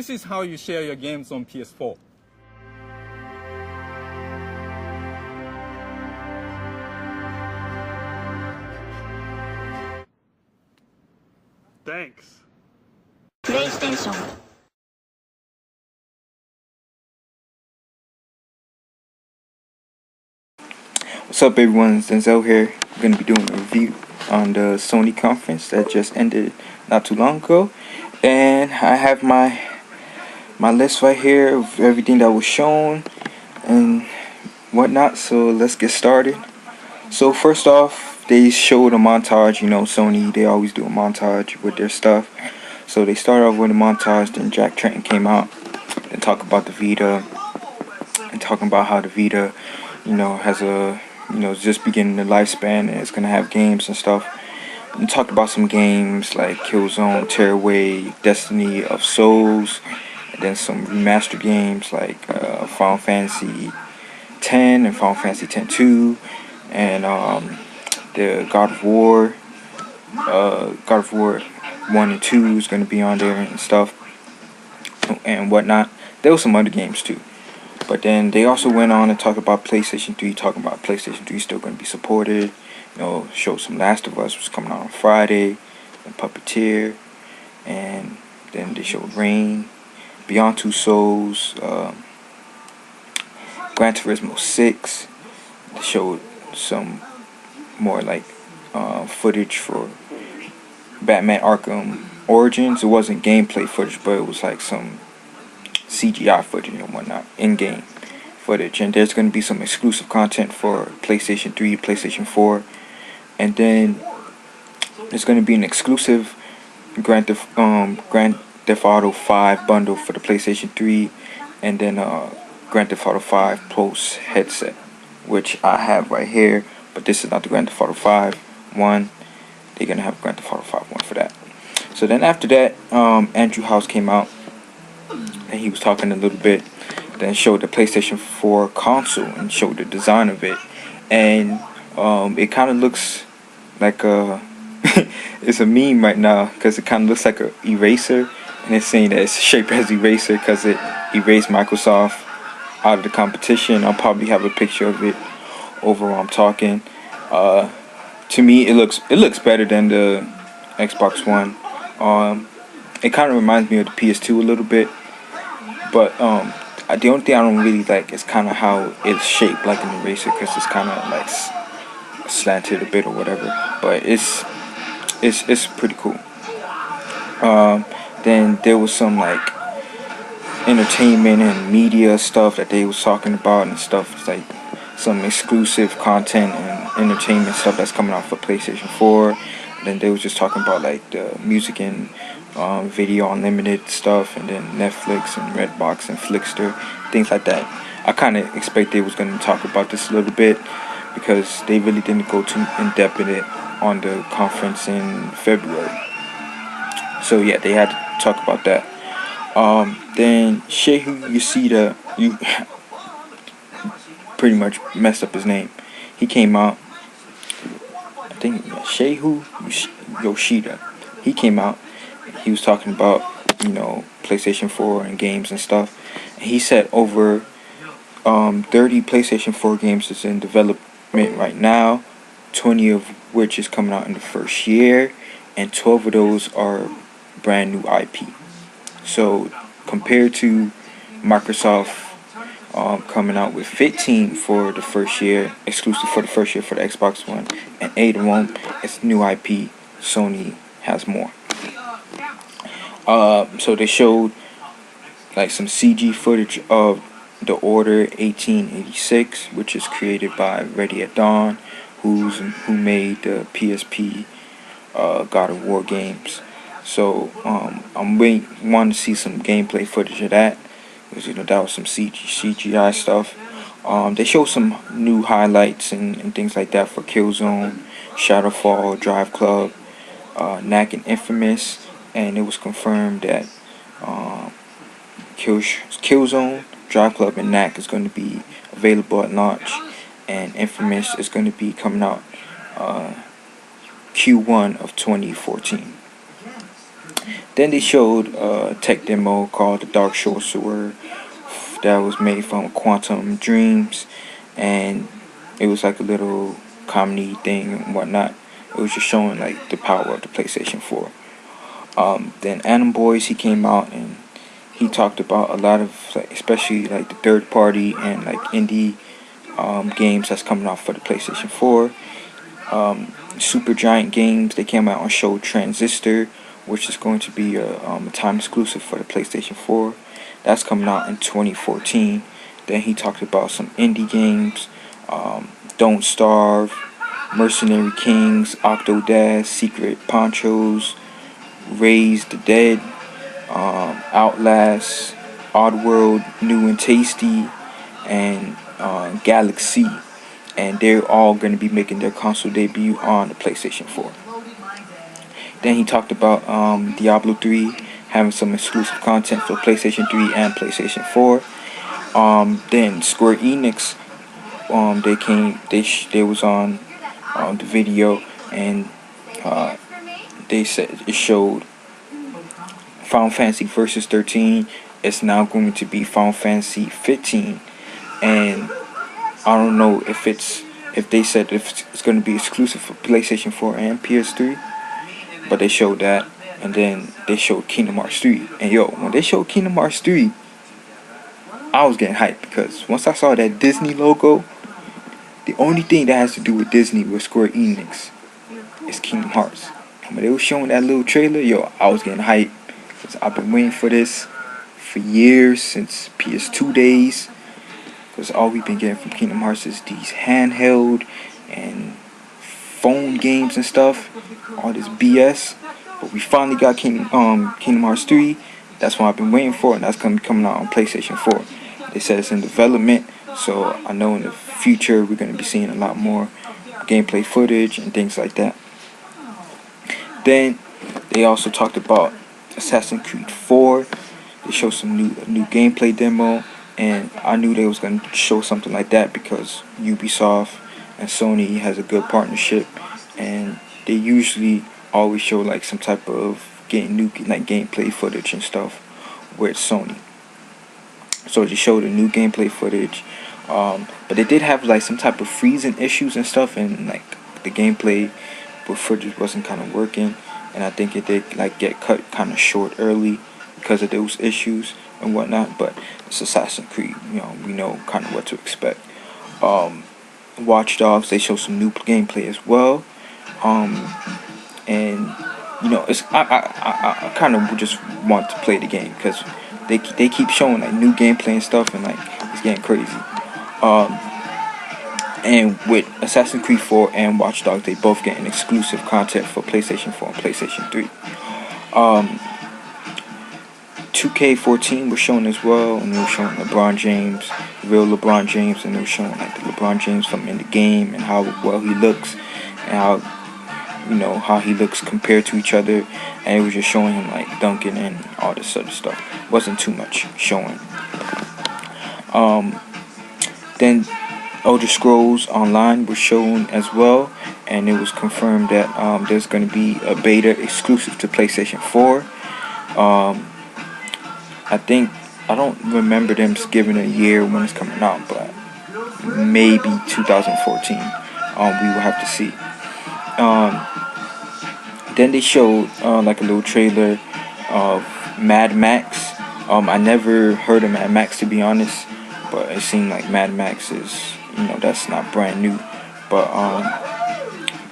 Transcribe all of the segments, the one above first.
This is how you share your games on PS4. Thanks. PlayStation. What's up everyone, Denzel here. I'm going to be doing a review on the Sony conference that just ended not too long ago. And I have my list right here of everything that was shown and whatnot. So let's get started. So first off, they showed a montage. You know, Sony, they always do a montage with their stuff. So they started off with a montage, then Jack Tretton came out and talked about the Vita and talking about how the Vita, you know, has a, you know, just beginning the lifespan and it's gonna have games and stuff. And talked about some games like Killzone, Tearaway, Destiny of Souls, and then some remastered games like Final Fantasy X and Final Fantasy X-2, and the God of War 1 and 2 is gonna be on there and stuff and whatnot. There was some other games too. But then they also went on and talked about PlayStation 3, talking about PlayStation 3 still going to be supported. You know, showed some Last of Us was coming out on Friday, and Puppeteer, and then they showed Rain, Beyond Two Souls, Gran Turismo 6. They showed some more like footage for Batman Arkham Origins. It wasn't gameplay footage, but it was like some CGI footage and whatnot, in-game footage, and there's going to be some exclusive content for PlayStation 3, PlayStation 4, and then there's going to be an exclusive Grand Theft Auto 5 bundle for the PlayStation 3, and then Grand Theft Auto 5 Pulse headset, which I have right here, but this is not the Grand Theft Auto 5 one. They're going to have Grand Theft Auto 5 one for that. So then after that, Andrew House came out and he was talking a little bit, then showed the PlayStation 4 console and showed the design of it, and it kind of looks like a it's a meme right now because it kind of looks like a eraser, and it's saying that it's shaped as eraser because it erased Microsoft out of the competition. I'll probably have a picture of it over while I'm talking. To me, it looks better than the Xbox One. It kind of reminds me of the PS2 a little bit. But the only thing I don't really like is kind of how it's shaped like an eraser, because it's kind of like slanted a bit or whatever. But it's pretty cool. Then there was some like entertainment and media stuff that they was talking about and stuff. It's like some exclusive content and entertainment stuff that's coming out for PlayStation 4. And then they was just talking about like the music and Video Unlimited stuff, and then Netflix and Redbox and Flickster, things like that. I kind of expect they was going to talk about this a little bit because they really didn't go too in depth in it on the conference in February. So yeah, they had to talk about that. Then Shehu Yoshida, you pretty much messed up his name. He came out, I think Shehu Yoshida. He came out. He was talking about, you know, PlayStation 4 and games and stuff. And he said over 30 PlayStation 4 games is in development right now, 20 of which is coming out in the first year, and 12 of those are brand new IP. So compared to Microsoft coming out with 15 for the first year, exclusive for the first year for the Xbox One, and 8 of them, it's new IP. Sony has more. So they showed like some CG footage of The Order 1886, which is created by Ready at Dawn, who made the PSP God of War games. So I'm wanting to see some gameplay footage of that, because you know that was some CGI stuff. They showed some new highlights and things like that for Killzone, Shadowfall, Drive Club, Knack and inFamous. And it was confirmed that Killzone, Drive Club, and Knack is going to be available at launch, and inFamous is going to be coming out Q1 of 2014. Then they showed a tech demo called the Dark Sorcerer that was made from Quantum Dreams, and it was like a little comedy thing and whatnot. It was just showing like the power of the PlayStation 4. Then Anim Boys, he came out and he talked about a lot of, like, especially like the third party and like indie games that's coming out for the PlayStation 4. Super Giant Games, they came out and showed Transistor, which is going to be a time exclusive for the PlayStation 4. That's coming out in 2014. Then he talked about some indie games, Don't Starve, Mercenary Kings, Octodad, Secret Ponchos, Raise the Dead, Outlast, Oddworld, New and Tasty, and Galaxy. And they're all going to be making their console debut on the PlayStation 4. Then he talked about Diablo 3 having some exclusive content for PlayStation 3 and PlayStation 4. Then Square Enix, they was on the video, and they said it showed Final Fantasy Versus 13. It's now going to be Final Fantasy 15, and I don't know if they said if it's going to be exclusive for PlayStation 4 and PS3, but they showed that. And then they showed Kingdom Hearts 3, and yo, when they showed Kingdom Hearts 3, I was getting hyped, because once I saw that Disney logo, the only thing that has to do with Disney with Square Enix is Kingdom Hearts. And when they were showing that little trailer, yo, I was getting hyped, because I've been waiting for this for years, since PS2 days. Because all we've been getting from Kingdom Hearts is these handheld and phone games and stuff, all this BS. But we finally got Kingdom Hearts 3. That's what I've been waiting for, and that's gonna be coming out on PlayStation 4. They said it's in development, so I know in the future we're gonna be seeing a lot more gameplay footage and things like that. Then they also talked about Assassin's Creed 4. They showed some new gameplay demo, and I knew they was gonna show something like that because Ubisoft and Sony has a good partnership, and they usually always show like some type of new gameplay footage and stuff with Sony. So they showed the new gameplay footage, but they did have like some type of freezing issues and stuff, and like the gameplay footage wasn't kind of working, and I think it did like get cut kind of short early because of those issues and whatnot. But it's Assassin's Creed, we know kind of what to expect. Watch Dogs, they show some new gameplay as well. And it's I kind of just want to play the game because they keep showing like new gameplay and stuff, and like it's getting crazy. And with Assassin's Creed 4 and Watch Dogs, they both getting exclusive content for PlayStation 4 and PlayStation 3. 2K14 was shown as well, and they were showing LeBron James, real LeBron James, and they were showing like the LeBron James from in the game and how well he looks, and how he looks compared to each other. And it was just showing him like dunking and all this other stuff. Wasn't too much showing. Then Elder Scrolls Online was shown as well, and it was confirmed that there's going to be a beta exclusive to PlayStation 4. I don't remember them giving a year when it's coming out, but maybe 2014. We will have to see. Then they showed like a little trailer of Mad Max. I never heard of Mad Max, to be honest, but it seemed like Mad Max is, that's not brand new. But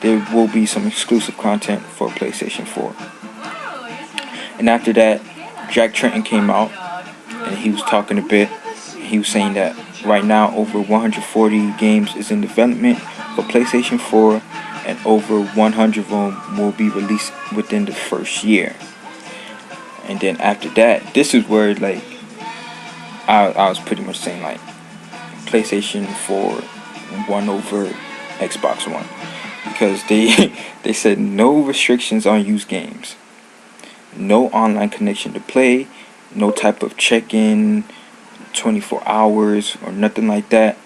there will be some exclusive content for PlayStation 4. And after that, Jack Tretton came out, and he was talking a bit. He was saying that right now over 140 games is in development for PlayStation 4, and over 100 of them will be released within the first year. And then after that, this is where like I was pretty much saying like PlayStation 4 won over Xbox One, because they said no restrictions on used games, no online connection to play, no type of check-in 24 hours or nothing like that.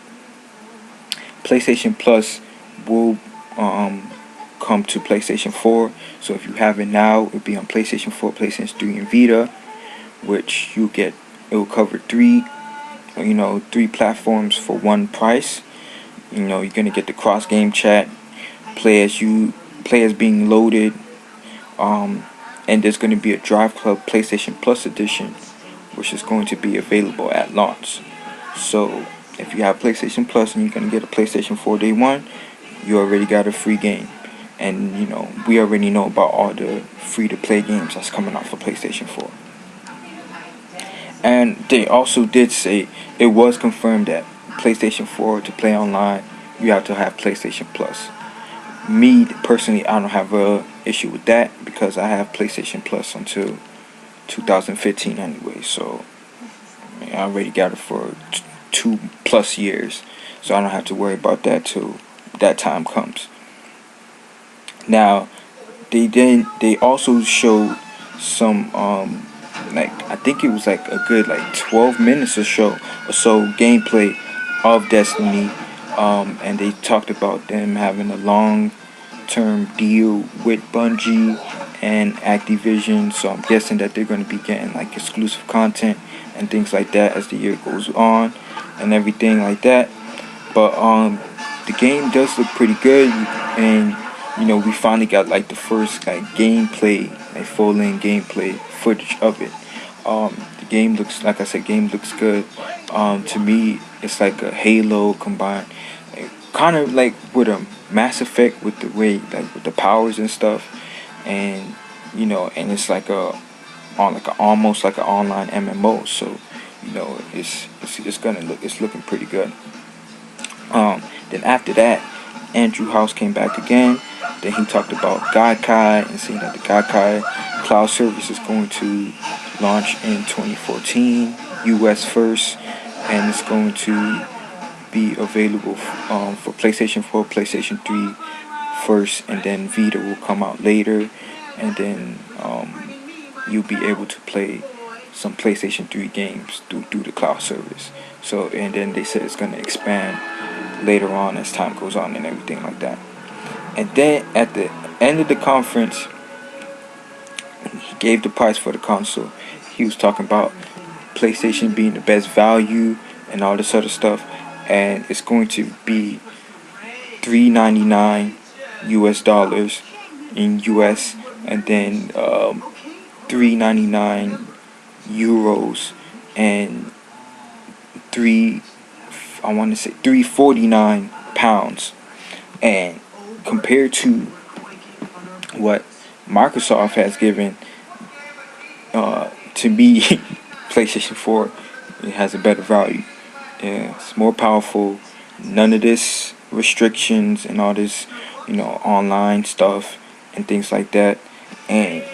PlayStation Plus will come to PlayStation 4. So if you have it now, it'll be on PlayStation 4, PlayStation 3, and Vita, which it will cover three platforms for one price. You're gonna get the cross game chat, players being loaded, and there's gonna be a Drive Club PlayStation Plus edition, which is going to be available at launch. So if you have PlayStation Plus and you're gonna get a PlayStation 4 day one, you already got a free game. And we already know about all the free to play games that's coming out for PlayStation 4. And they also did say it was confirmed that PlayStation 4 to play online, you have to have PlayStation Plus. Me personally, I don't have a issue with that because I have PlayStation Plus until 2015 anyway. So I already got it for 2+ years, so I don't have to worry about that till that time comes. Now, they also showed some I think it was like a good 12 minutes or so gameplay of Destiny, and they talked about them having a long-term deal with Bungie and Activision. So I'm guessing that they're going to be getting exclusive content and things like that as the year goes on and everything like that. But the game does look pretty good, and we finally got the first gameplay, full-length gameplay footage of it. The game looks, like I said, good. To me, it's like a Halo combined, kind of like with a Mass Effect with the way, with the powers and stuff, and and it's almost like an online MMO. So it's looking pretty good. Then after that, Andrew House came back again. Then he talked about Gaikai and saying that the Gaikai cloud service is going to launch in 2014, US first, and it's going to be available for PlayStation 4, PlayStation 3 first, and then Vita will come out later, and then you'll be able to play some PlayStation 3 games through the cloud service. So, and then they said it's going to expand later on as time goes on and everything like that. And then at the end of the conference, he gave the price for the console. He was talking about PlayStation being the best value and all this other stuff, and it's going to be $399 US in US, and then €399 and £349. And compared to what Microsoft has given, to me, PlayStation 4, it has a better value. Yeah, it's more powerful. None of this restrictions and all this, online stuff and things like that. And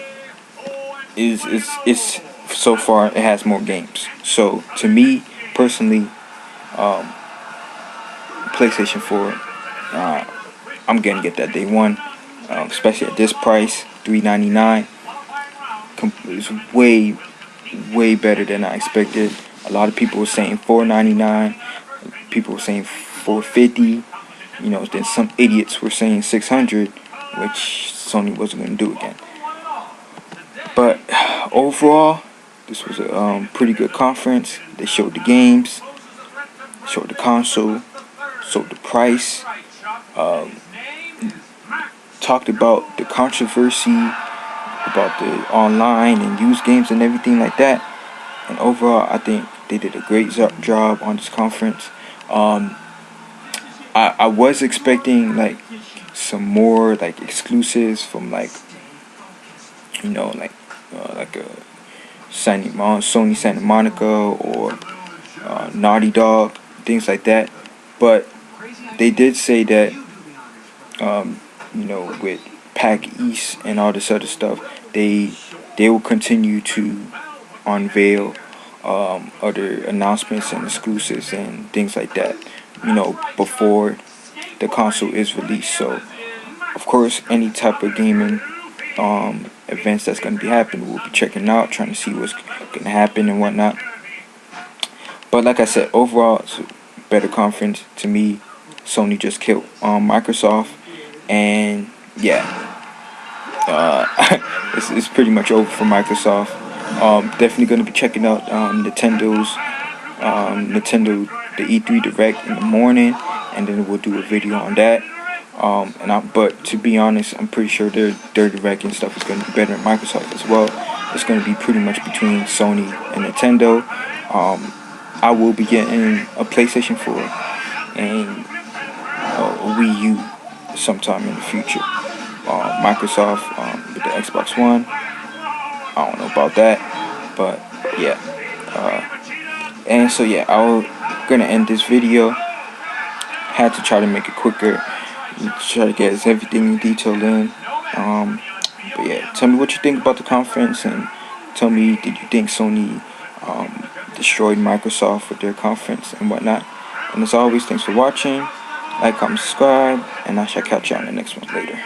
it's so far it has more games. So to me personally, PlayStation 4, I'm gonna get that day one, especially at this price, $399. It's way better than I expected. A lot of people were saying $499. People were saying $450. Then some idiots were saying $600, which Sony wasn't gonna do again. But overall, this was a pretty good conference. They showed the games, showed the console, showed the price, talked about the controversy about the online and used games and everything like that. And overall, I think they did a great job on this conference. I was expecting some more exclusives from like a Sony Santa Monica or Naughty Dog, things like that. But they did say that with PAX East and all this other stuff, they will continue to unveil other announcements and exclusives and things like that, before the console is released. So of course, any type of gaming events that's going to be happening, we'll be checking out, trying to see what's going to happen and whatnot. But like I said, overall, it's a better conference to me. Sony just killed Microsoft, and yeah, it's pretty much over for Microsoft. Definitely gonna be checking out Nintendo the E3 Direct in the morning, and then we'll do a video on that. But to be honest, I'm pretty sure their Direct and stuff is gonna be better than Microsoft as well. It's gonna be pretty much between Sony and Nintendo. I will be getting a PlayStation 4 and a Wii U sometime in the future. Microsoft with the Xbox One, I don't know about that, but yeah. And so yeah, I'm gonna end this video. Had to try to make it quicker, try to get everything detailed in. But yeah, tell me what you think about the conference, and tell me, did you think Sony destroyed Microsoft with their conference and whatnot? And as always, thanks for watching. Like, comment, subscribe, and I shall catch you on the next one later.